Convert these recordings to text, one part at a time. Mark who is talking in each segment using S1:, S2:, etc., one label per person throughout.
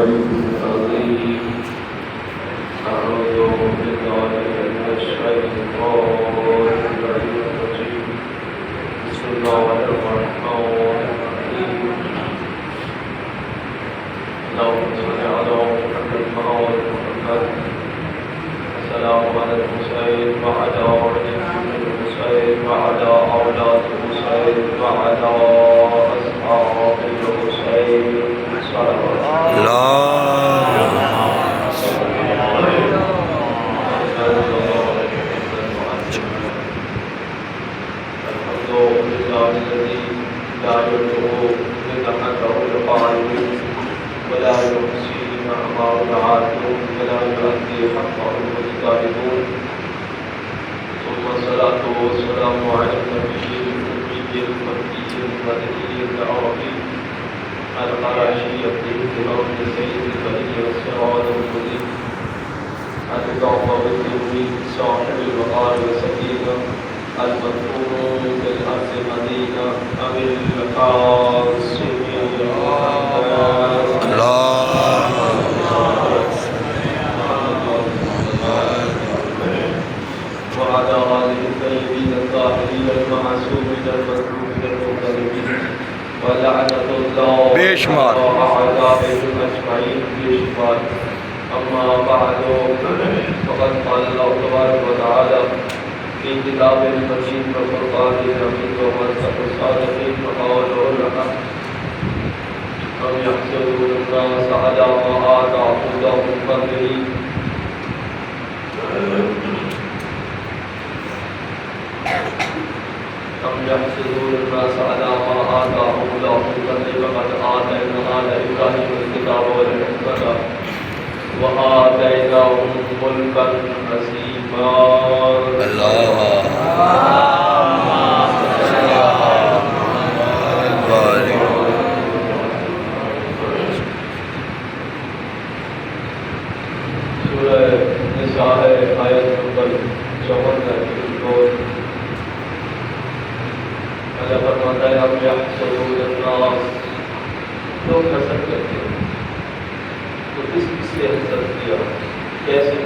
S1: العلي العظيم أعوذ بالله من الشيطان الرجيم بسم الله الرحمن الرحيم اللهم صل على محمد وعلى محمد السلام على الحسين وعلى ولد الحسين وعلى أولاد الحسين وعلى أصحاب الحسين صلوات الذي لا يدعو لتحته القائل ولا يحصي مأمار العاقل ولا يؤدي حقه المجتهدون ثم الصلاة والسلام على النبي الأمي المكي المدني العربي القرشي الإمام سيد البرية والسراج المنير الجعفر الدين صاحب الوقار والسكينة المدفون بالأرض مدينة أبي القاسم وعلى آله الطيبين الطاهرين المعصومين المظلومين المغتربين ولعنة الله
S2: بشمار
S1: أعدائهم أجمعين بشمار. أما بعد فقد قال الله تبارك وتعالى في كتاب المجيد وفرقان الحميد ومصدق الصادقين وقوله الحق أم يحسدون الناس على ما آتاهم الله من فضله أم يحسدون الناس على ما آتاهم الله من فضله فقد آتينا آل إبراهيم الكتاب والحكمة وآتيناهم ملكا عظيما. سورہ نساء آیت نمبر 54 اللہ فرماتا ہے ہم یحسدون الناس، لوگ حسد کرتے ہیں. تو کس سے حسد کیا، کیسے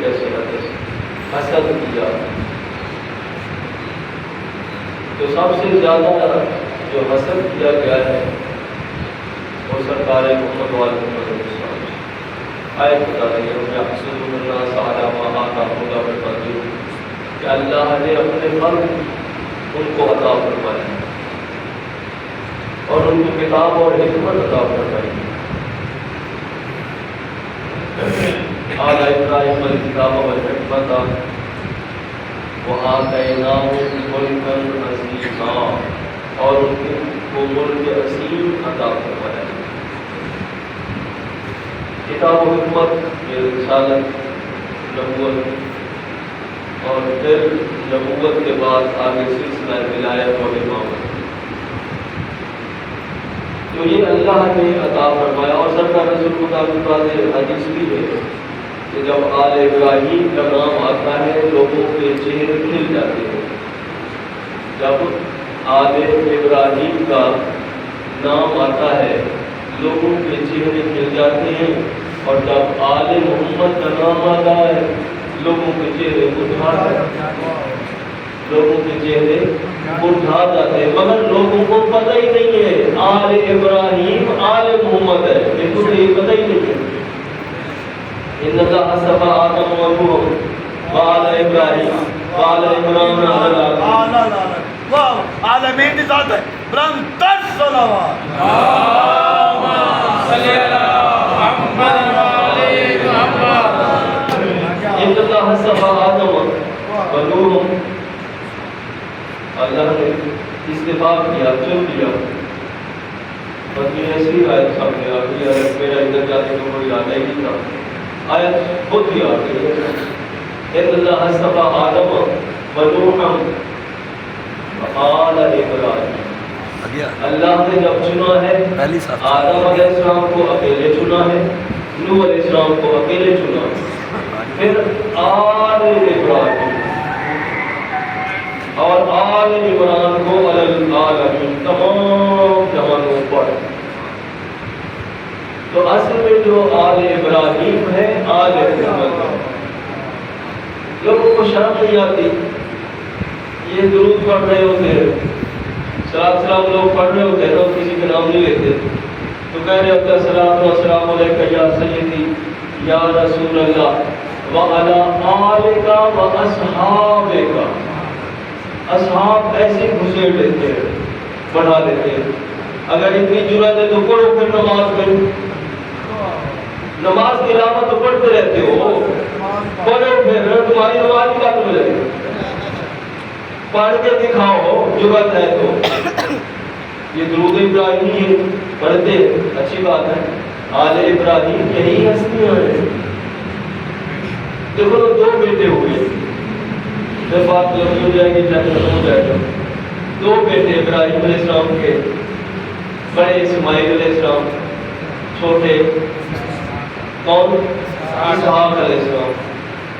S1: حسد کیا؟ تو سب سے زیادہ جو حسد کیا گیا ہے وہ سرکار محمد والے آیت بتا رہی ہے ہم یحسدون الناس علی ما آتاهم اللہ من فضلہ، کہ اللہ نے اپنے فضل ان کو عطا فرمایا اور ان کی کتاب اور حکمت عطا فرمائی. آل ابراہیم الکتاب والحکمت وآتیناہم ملکا عظیما، اور ان کو ملک عظیم عطا فرمایا. کتاب و حکمت یہ رسالت، نبوت، اور پھر نبوت کے بعد آگے سلسلہ ولایت و امامت. تو یہ اللہ نے عطا فرمایا. اور سرکار رسول مطابق حدیث بھی ہے کہ جب آل ابراہیم کا نام آتا ہے لوگوں کے چہرے کھل جاتے ہیں. جب آل ابراہیم کا نام آتا ہے لوگوں کے چہرے کھل جاتے ہیں، اور جب آل محمد کا نام آتا ہے لوگوں کے چہرے مرجھا جاتے ہیں. مگر لوگوں کو پتہ ہی نہیں ہے آل ابراہیم آل محمد ہے، بالکل یہ پتہ ہی نہیں ہے. ان اللہ اصطفى آدم ونوح وآل ابراہیم وآل عمران
S3: عالمین کی ذات ہے بلند تر صلوات صلی اللہ محمد وآل محمد.
S1: ان اللہ اصطفى آدم ونوح، اللہ نے استفاق کیا، چن لیا. بس یہ ایسی آیت سامنے آ گئی ہے، میرا ادھر جانے کو کوئی یاد ہی نہیں تھا. آیت خود ہی آ گئی ہے. ان اللہ اصطفى آدم ونوحا وآل ابراہیم. اللہ نے جب چنا ہے آدم علیہ السلام کو اکیلے چنا ہے، نوح علیہ السلام کو اکیلے چنا ہے، پھر آل ابراہیم اور آل عمران کو علی العالمین تمام جہانوں پر. تو اصل میں جو آل ابراہیم ہے آل محمد ہے۔ لوگوں کو شرم نہیں آتی، یہ درود پڑھ رہے ہوتے ہیں، صلاۃ سلام لوگ پڑھ رہے ہوتے ہیں، لوگ کسی کا نام نہیں لیتے تو کہہ رہے ہوتے ہیں السلام والسلام علیک یا سیدی یا رسول اللہ وعلی آلک و اصحابک۔ اصحاب ایسے گھسیٹ لیتے ہیں، بڑھا لیتے ہیں۔ اگر اتنی جرأت ہے تو پڑھو پھر نماز میں، نماز کی علامت تو پڑھتے رہتے ہو، پڑھو پھر تمہاری نماز کی بات ملے گی، پڑھ کے دکھاؤ جرأت ہے تو۔ یہ درود ابراہیمی ہے، پڑھتے اچھی بات ہے، آل ابراہیم یہی ہستیاں ہیں۔ دیکھو تو دو بیٹے ہوئے، جب بات لمبی ہو جائے گی ختم ہو جائے گا۔ دو بیٹے ابراہیم علیہ السلام کے، بڑے اسماعیل علیہ السلام، چھوٹے کون؟ اسحاق علیہ السلام۔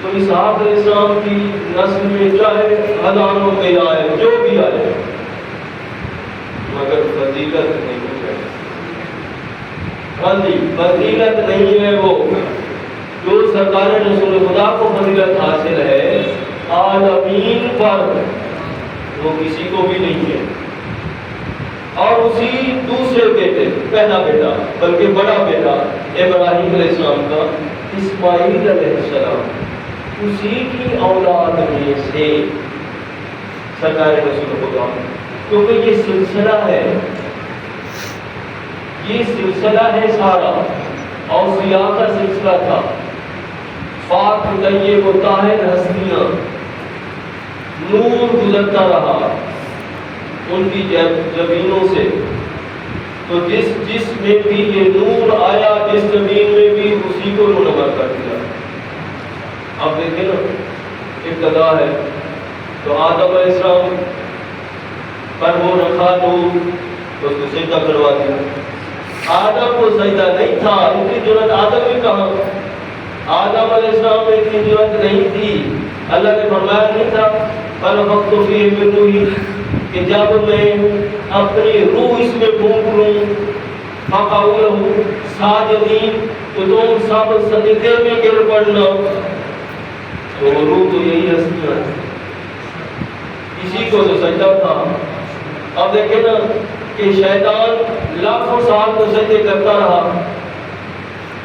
S1: تو اسحاق علیہ السلام کی نسل میں چاہے ہزاروں میں آئے، جو بھی آئے، مگر فضیلت نہیں ہے۔ ہاں جی، فضیلت نہیں ہے وہ جو سرکار رسول خدا کو فضیلت حاصل ہے عالمین پر، وہ کسی کو بھی نہیں ہے۔ اور اسی دوسرے بیٹے، پہلا بیٹا بلکہ بڑا بیٹا ابراہیم علیہ السلام کا اسماعیل علیہ السلام، اسی کی اولاد میں سے سرکار رسول خدا، کیونکہ یہ سلسلہ ہے، یہ سلسلہ ہے سارا، اوصیاء کا سلسلہ تھا۔ پاک طیب و طاہر ہستیاں، نور گزرتا رہا ان کی زمینوں سے، تو جس میں بھی یہ نور آیا، جس زمین میں بھی اسی کو منور کر دیا۔ اب دیکھیں نا، ابتدا ہے تو آدم علیہ السلام پر وہ رکھا نور، تو اس کو سجدہ کروا دیا۔ آدم کو سجدہ نہیں تھا، اتنی جرأت آدم بھی کہاں، آدم علیہ السلام میں اتنی جرأت نہیں تھی، اللہ نے فرمایا نہیں تھا فَنَفَخْتُ فِيهِ مِن رُوحِي، کہ جب میں اپنی روح اس میں پھونک لوں، فَقَعُوا لَهُ سَاجِدِينَ، تو تم سب سجدے میں گر پڑنا۔ تو روح تو یہی ہستیاں ہے، اسی کو تو سجدہ تھا۔ اب دیکھیں نا کہ شیطان لاکھوں سال تو سجدے کرتا رہا،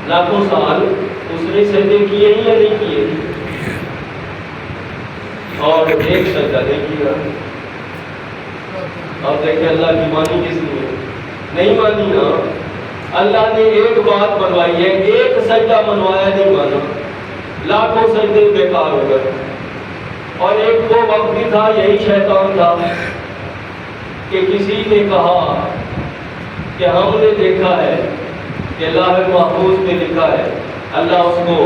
S1: لاکھوں سال اس نے سجدے کیے ہی یا نہیں کیے، اور ایک سجدہ نہیں کیا۔ اب دیکھیں اللہ کی مانی کس نے نہیں مانی نا، اللہ نے ایک بات منوائی ہے، ایک سجدہ منوایا نہیں مانا، لاکھوں سجدے بیکار ہو گئے۔ اور ایک وہ وقت بھی تھا، یہی شیطان تھا، کہ کسی نے کہا کہ ہم نے دیکھا ہے کہ اللہ محفوظ میں لکھا ہے اللہ اس کو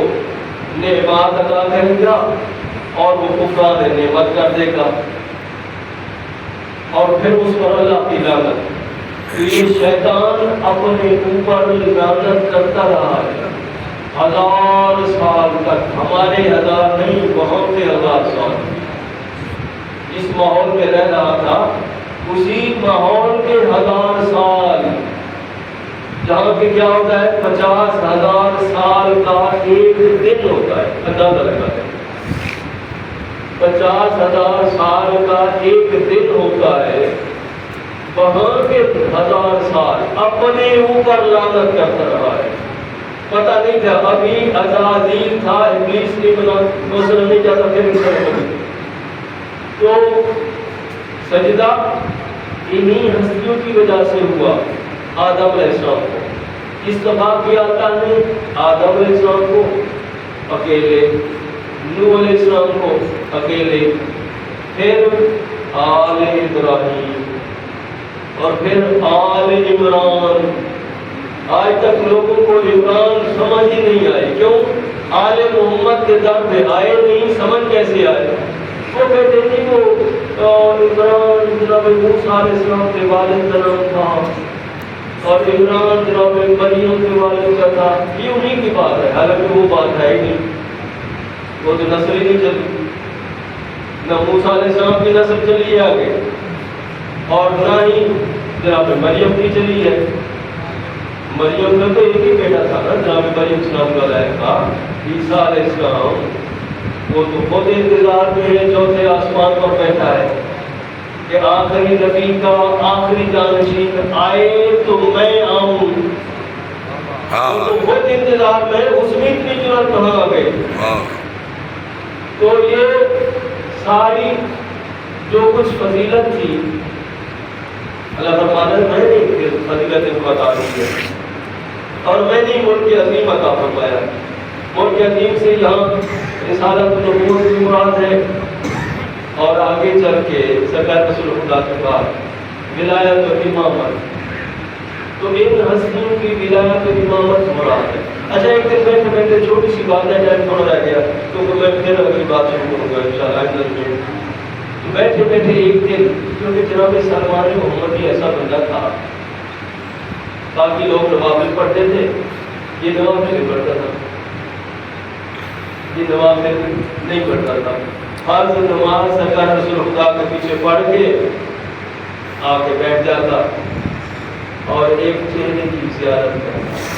S1: نعمات عطا کرے گا اور وہ کفران نعمت کر دے گا، اور پھر اس پر اللہ کی لعنت۔ تو یہ شیطان اپنے اوپر لعنت کرتا رہا ہے 1000 سال تک، ہمارے 1000 نہیں، وہاں کے 1000 سال اس ماحول میں رہ رہا تھا، اسی ماحول کے 1000 سال، جہاں پہ کیا ہوتا ہے 50,000 سال کا ایک دن ہوتا ہے، اندازہ لگا ہے 50,000 سال کا ایک دن ہوتا ہے، وہاں کے 1000 سال اپنے اوپر لعنت کرتا رہا ہے۔ پتہ نہیں تھا، ابھی عزازیل تھا، ابلیس نہیں بنا، دوسرا نہیں جاتا، پھر اس طرح تو سجدہ انہی ہستیوں کی وجہ سے ہوا آدم علیہ السلام کو۔ کس دفعہ کیا اللہ نے؟ آدم علیہ السلام کو اکیلے، نوح علیہ السلام کو اکیلے، پھر آل ابراہیم، اور پھر آل عمران۔ آج تک لوگوں کو عمران سمجھ ہی نہیں آئے، کیوں؟ آل محمد کے در پہ آئے نہیں، سمجھ کیسے آئے؟ وہ کہتے تھے وہ عمران جناب موسیٰ علیہ السلام کے والد کا نام تھا، اور عمران جناب مریم کے والد کا تھا، یہ انہی کی بات ہے، حالانکہ وہ بات ہے ہی نہیں، وہ تو نسل ہی نہیں چلی، نہ موسیٰ علیہ السلام کی نسل چلی ہے آگے، اور نہ ہی جناب مریم کی چلی ہے۔ مریم کا تو ایک ہی بیٹا تھا نا، جناب مریم السلام کا علیہ کا، عیسیٰ علیہ السلام، وہ تو خود انتظار میں ہے، چوتھے آسمان پر بیٹھا ہے کہ آخری نبی کا آخری جانشین آئے تو میں آؤں۔ وہ تو خود انتظار میں، اس میں اتنی جرأت کہاں آ گئی؟ تو یہ ساری جو کچھ فضیلت تھی، اللہ فرماتا ہے میں نے فضیلت بتا دی ہے، اور میں نے ملک عظیم عطا فرمایا۔ ملک عظیم سے یہاں رسالت نبوت کی مراد ہے، اور آگے چل کے سرکار رسول خدا کے بعد ولایت و امامت، تو ان ہستیوں کی ولایت و امامت مراد ہے۔ اچھا ایک دن بیٹھے بیٹھے چھوٹی سی بات ہے، ٹائم تھوڑا رہ گیا کیونکہ میں پھر اگلی بات شروع کروں گا انشاءاللہ۔ بیٹھے بیٹھے ایک دن، کیونکہ جناب سلمان محمدی ایسا بندہ تھا، باقی لوگ نوافل پڑھتے تھے، یہ نوافل نہیں پڑھتا تھا، یہ نوافل نہیں پڑھتا تھا، فرض نماز سرکار رسول خدا کے پیچھے پڑھ کے آ کے بیٹھ جاتا اور ایک چہرے کی زیارت کرتا۔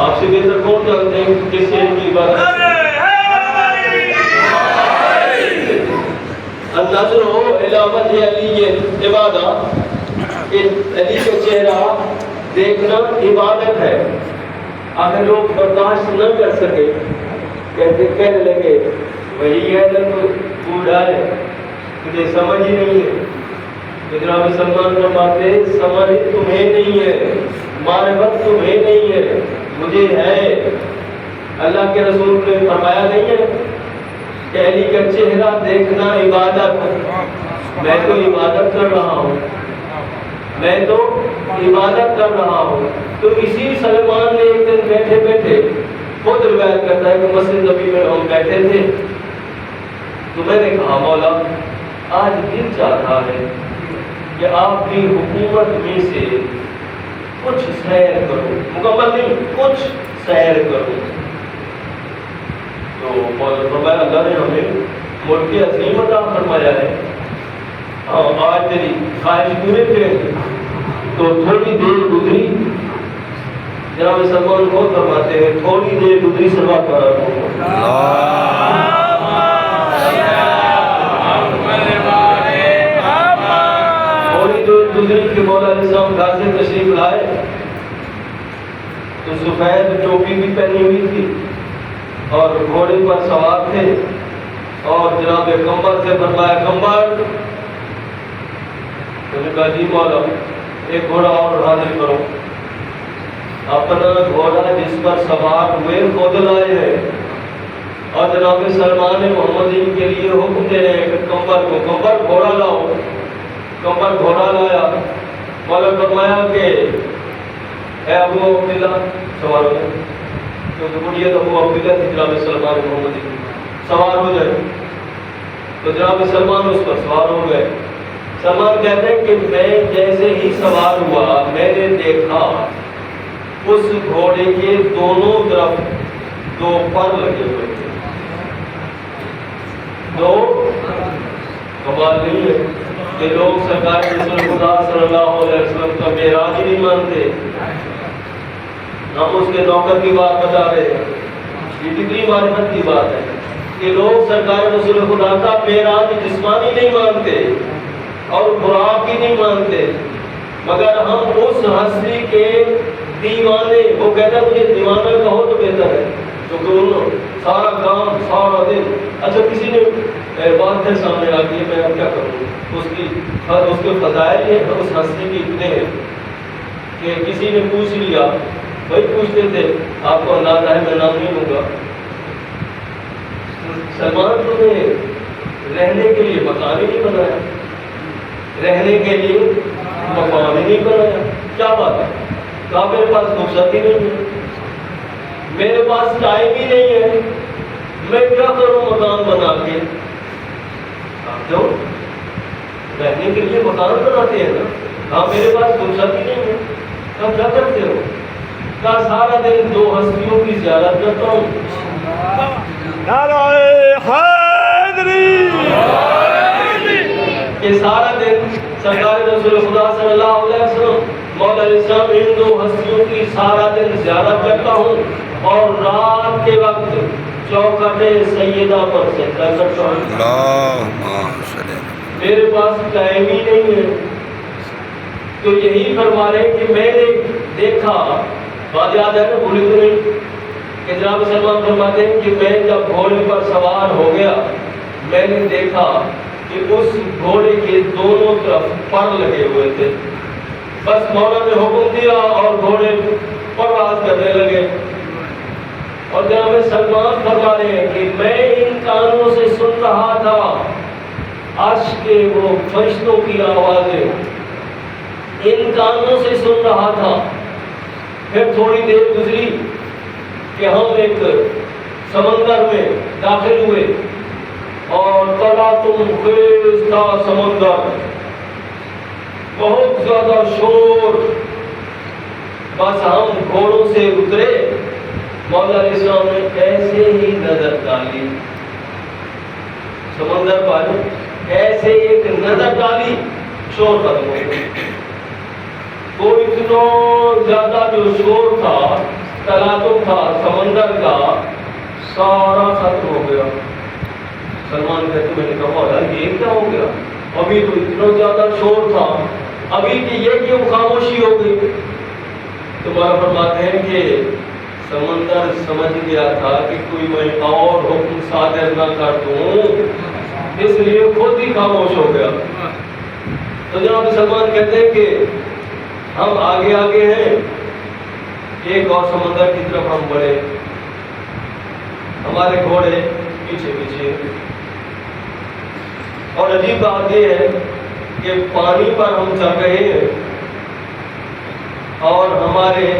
S1: آپ سے بہتر کون جانتے ہیں کس چہرے کی عبادت؟ النظر ہو علامت علی عبادت، علی کا چہرہ دیکھنا عبادت ہے۔ اگر لوگ برداشت نہ کر سکے، کہنے لگے وہی ہے تو بوڑھا ہے، مجھے سمجھ ہی نہیں ہے، تو جناب سلمان فرماتے سمجھ تمہیں نہیں ہے، معرفت تمہیں نہیں ہے، مجھے ہے۔ اللہ کے رسول نے فرمایا نہیں ہے کہ علی کا چہرہ دیکھنا عبادت ہے، میں تو عبادت کر رہا ہوں، میں تو عبادت کر رہا ہوں۔ تو اسی سلمان نے ایک دن بیٹھے بیٹھے خود روایت کرتا ہے کہ مسجد نبی میں ہم بیٹھے تھے، تو میں نے کہا مولا آج دل چاہ رہا ہے کہ آپ کی حکومت میں سے کچھ سیر کروں، مکمل نہیں کچھ سیر کروں۔ تو مولا فرمایا اللہ نے ہمیں ملک عظیم عطا فرمایا ہے، آج تیری خواہش پورے کریں گے۔ تو تھوڑی دیر گزری، جناب سلمان کو فرماتے ہیں تھوڑی دیر گزری سلوا کرا تھوڑی دیر گزری کہ مولا علیہ السلام گھر سے تشریف لائے تو سفید ٹوپی بھی پہنی ہوئی تھی اور گھوڑے پر سوار تھے، اور جناب کمبر سے فرمایا کمبر، میں نے کہا جی مولا ایک گھوڑا اور حاضر کرو۔ اپنا گھوڑا جس پر سوار ہوئے خود لائے ہیں، اور جناب سلمان محمدی کے لیے حکم دے رہے ہیں کہ کمبر کو کمبر گھوڑا لاؤ۔ کمبر گھوڑا لایا، مولا فرمایا کہ اے ابو عبداللہ سوار ہو جائے، کیونکہ بڑھیا تو ابو عبداللہ تھی جناب سلمان محمدی، سوار ہو جائے۔ تو جناب سلمان اس پر سوار ہو گئے۔ سلمان کہتے ہیں کہ میں جیسے ہی سوار ہوا میں نے دیکھا اس گھوڑے کے دونوں طرف دو پر لگے ہوئے تھے۔ دو کمال نہیں ہے کہ لوگ سرکار رسول خدا صلی اللہ علیہ وسلم کا معراج ہی نہیں مانتے، ہم اس کے نوکر کی بات بتا رہے ہیں۔ یہ کتنی معرفت کی بات ہے کہ لوگ سرکار رسول خدا کا معراج جسمانی نہیں مانتے اور براق ہی نہیں مانتے، مگر ہم اس ہستی کے دیوانے، وہ کہتا ہے مجھے دیوانہ کہو تو بہتر ہے، کیونکہ انہوں سارا کام سارا دن، اچھا کسی نے بات ہے سامنے آتی ہے میں اب کیا کروں، اس کے فضائل ہیں اس ہستی کے اتنے ہیں کہ کسی نے پوچھ لیا، بھائی پوچھتے تھے آپ کو اندازہ ہے میں نام نہیں لوں گا، سلمان تمہیں رہنے کے لیے مکان ہی نہیں بنایا، رہنے کے لیے مکان ہی نہیں بنایا، کیا بات ہے؟ کہا میرے پاس فرصت ہی نہیں ہے، میرے پاس ٹائم ہی نہیں ہے، میں کیا کروں مکان بنا کے؟ کیوں؟ رہنے کے لیے مکان بناتے ہیں نا، کہا میرے پاس فرصت ہی نہیں ہے، کہا کیا کرتے ہو؟ کہا سارا دن دو ہستیوں کی زیارت کرتا ہوں۔
S3: نعرہ حیدری،
S1: کہ سارا دن سرکار رسول خدا صلی اللہ علیہ وسلم مولا علیہ السلام ان دو ہستیوں کی سارا دن زیارت کرتا ہوں اور رات کے وقت چوکھٹ سیدہ پر سجدہ کرتا ہوں. میرے پاس ٹائم ہی نہیں ہے. تو یہی فرما رہے ہیں کہ میں نے دیکھا، بات یاد ہے نا، بھولی تو نہیں، کہ جناب سلمان فرماتے ہیں کہ میں جب گھوڑے پر سوار ہو گیا میں نے دیکھا کہ اس گھوڑے کے دونوں طرف پر لگے ہوئے تھے. بس مولا نے حکم دیا اور گھوڑے پرواز کرنے لگے. اور جناب سلمان فرما رہے ہیں کہ میں ان کانوں سے سن رہا تھا عرش کے وہ فرشتوں کی آوازیں، ان کانوں سے سن رہا تھا. پھر تھوڑی دیر گزری کہ ہم ایک سمندر میں داخل ہوئے اور تلا تم خیز تھا سمندر، بہت زیادہ شور. بس ہم گھوڑوں سے اترے، مولا علیہ السلام نے ایسے ہی نظر ڈالی سمندر پر، ایسے ایک نظر ڈالی، شور ختم ہو گیا. تو اتنا زیادہ جو شور تھا، تلاتم تھا سمندر کا، سارا ختم ہو گیا. سلمان کہتے میں نے کہا یہ کیا ہو گیا؟ ابھی تو اتنا زیادہ شور تھا، ابھی کہ یہ کیوں خاموشی ہو گئی؟ تو بابا فرماتے ہیں کہ سمندر سمجھ گیا تھا کہ کوئی میں اور حکم صادر نہ کر دوں، اس لیے خود ہی خاموش ہو گیا. تو جناب سلمان کہتے ہیں کہ ہم آگے آگے ہیں، ایک اور سمندر کی طرف ہم بڑھے، ہمارے گھوڑے پیچھے پیچھے. اور عجیب بات یہ ہے کہ پانی پر ہم چل رہے ہیں اور ہمارے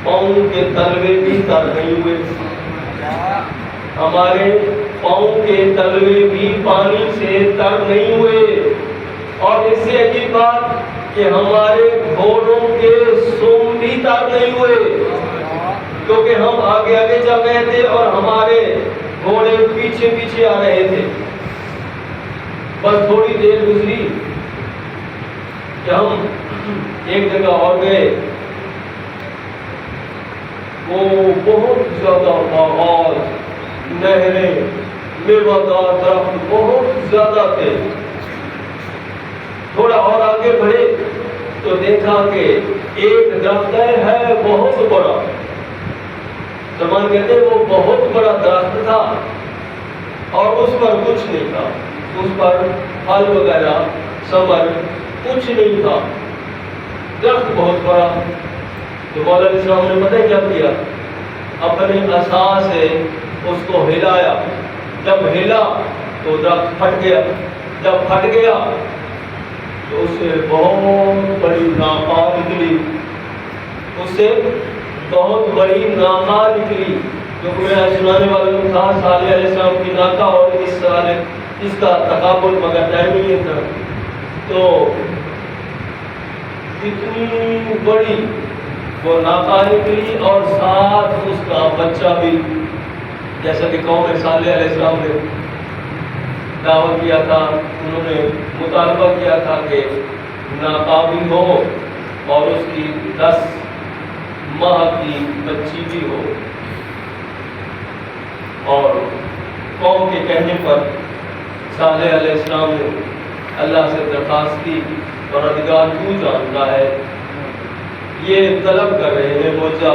S1: پاؤں کے تلوے بھی تر نہیں ہوئے، ہمارے پاؤں کے تلوے بھی پانی سے تر نہیں ہوئے. اور اس سے عجیب بات کہ ہمارے گھوڑوں کے سم بھی تر نہیں ہوئے، کیونکہ ہم آگے آگے چل رہے تھے اور ہمارے گھوڑے پیچھے پیچھے آ رہے تھے. بس تھوڑی دیر گزری کہ ہم ایک جگہ اور گئے، وہ بہت زیادہ باغات، نہریں، میوہ‌دار درخت بہت زیادہ تھے. تھوڑا اور آگے بڑھے تو دیکھا کہ ایک درخت ہے بہت بڑا. سلمان کہتے ہیں وہ بہت بڑا درخت تھا اور اس پر کچھ نہیں تھا، اس پر پھل وغیرہ ثمر کچھ نہیں تھا، درخت بہت بڑا. تو مولا علیہ السلام نے پتہ کیا کیا؟ اپنے عصا سے اس کو ہلایا. جب ہلا تو درخت پھٹ گیا. جب پھٹ گیا تو اس سے بہت بڑی ناقہ نکلی، اس سے بہت بڑی ناقہ نکلی. کیونکہ میں سنانے والوں نے کہا صالح علیہ السلام کی ناقہ اور اس کا تقابل مگر ٹائم ہی تھا. تو اتنی بڑی وہ ناقہ نکلی اور ساتھ اس کا بچہ بھی، جیسا کہ قوم صالح علیہ السلام نے دعویٰ کیا تھا، انہوں نے مطالبہ کیا تھا کہ ناقہ بھی ہو اور اس کی 10 ماہ کی بچی بھی ہو. اور قوم کے کہنے پر صالح علیہ السلام نے اللہ سے درخواست کی، پروردگار تو جانتا ہے یہ طلب کر رہے ہیں موجہ،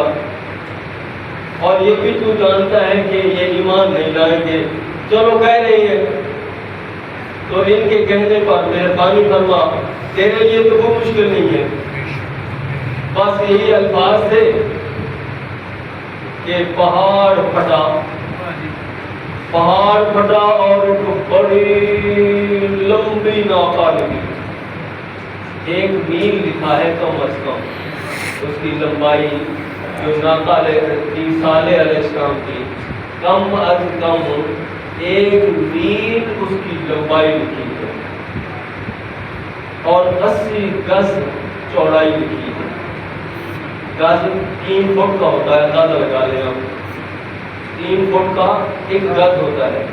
S1: اور یہ بھی تو جانتا ہے کہ یہ ایمان نہیں لائیں گے، چلو کہہ رہی ہے تو ان کے کہنے پر مہربانی فرما، تیرے لیے تو کوئی مشکل نہیں ہے. بس یہی الفاظ تھے کہ پہاڑ پھٹا، پہاڑ پھٹا اور ایک بڑی لمبی ناقہ نکلی. 1 میل لکھا ہے کم از کم اس کی لمبائی، جو ناقہ صالح علیہ السلام کی کم از کم 1 میل اس کی لمبائی لکھی ہے اور 80 گز چوڑائی لکھی ہے. گز 3 فٹ کا ہوتا ہے، اندازہ لگا لیں ہم، 3 فٹ کا ایک گز ہوتا ہے.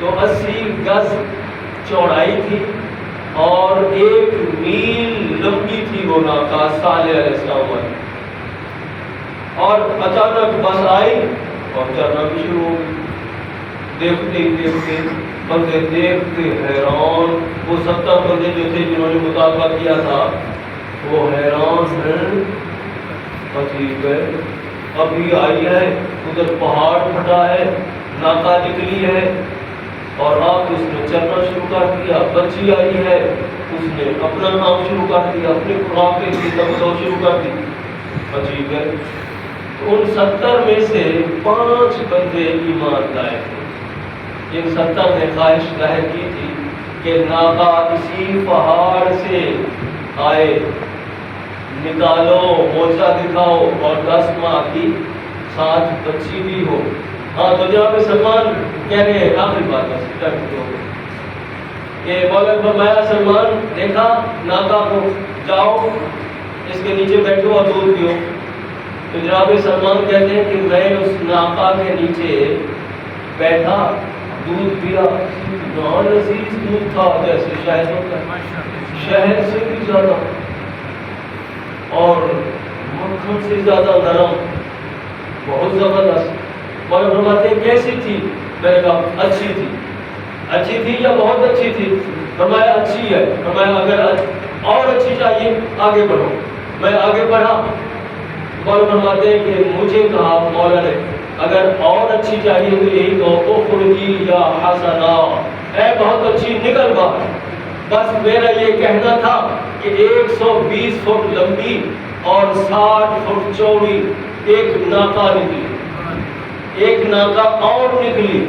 S1: تو 80 گز چوڑائی تھی اور 1 میل لمبی تھی وہ ناکا صالح علیہ السلام والی. اور اچانک بس آئی اور چلنا بھی شروع ہو گئی. دیکھتے ہی دیکھتے بندے دیکھتے حیران. وہ 70 بندے جو تھے جنہوں نے مطالبہ کیا تھا وہ حیران ہیں. عجیب ہے، ابھی آئی ہے، ادھر پہاڑ پھٹا ہے، ناکا نکلی ہے اور اب اس نے چلنا شروع کر دیا. بچی آئی ہے، اس نے اپنا کام شروع کر دیا، اپنے خوراک کی تبدیلی شروع کر دی. عجیب ہے. ان 70 میں سے 5 بندے ایمان لائے تھے. ان 70 نے خواہش ظاہر کی تھی کہ ناکا اسی پہاڑ سے آئے، نکالو، موجہ دکھاؤ اور 10 ماہ کی ساتھ بچی بھی ہو. ہاں تو جناب سلمان کہہ رہے ہیں آخری بات بس کہ مولا نے فرمایا سلمان دیکھا ناکا کو، جاؤ اس کے نیچے بیٹھو اور دودھ پیو. تو جناب سلمان کہتے ہیں کہ میں اس ناکا کے نیچے بیٹھا، دودھ پیا. لذیذ دودھ تھا جیسے شہد ہوتا ہے، شہد سے بھی زیادہ اور مکھن سے زیادہ نرم، بہت زبردست. مولا فرماتے ہیں کیسی تھی؟ میں نے کہا اچھی تھی. اچھی تھی یا بہت اچھی تھی؟ فرمایا اچھی ہے. فرمایا اگر اور اچھی چاہیے آگے بڑھو. میں آگے بڑھا. مولا فرماتے ہیں کہ مجھے کہا مولا نے اگر اور اچھی چاہیے تو یہی کہو اخرجی یا حسنا، اے بہت اچھی نکل باہر. بس میرا یہ کہنا تھا کہ 120 فٹ لمبی اور 60 فٹ چوڑی ایک ناکا نکلی، ایک ناکا اور نکلی.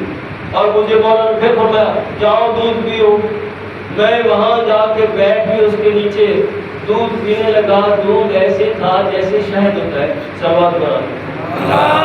S1: اور مجھے مولا نے پھر فرمایا جاؤ دودھ پیو. میں وہاں جا کے بیٹھ بھی اس کے نیچے دودھ پینے لگا. دودھ ایسے تھا جیسے شہد ہوتا ہے. سواد بنا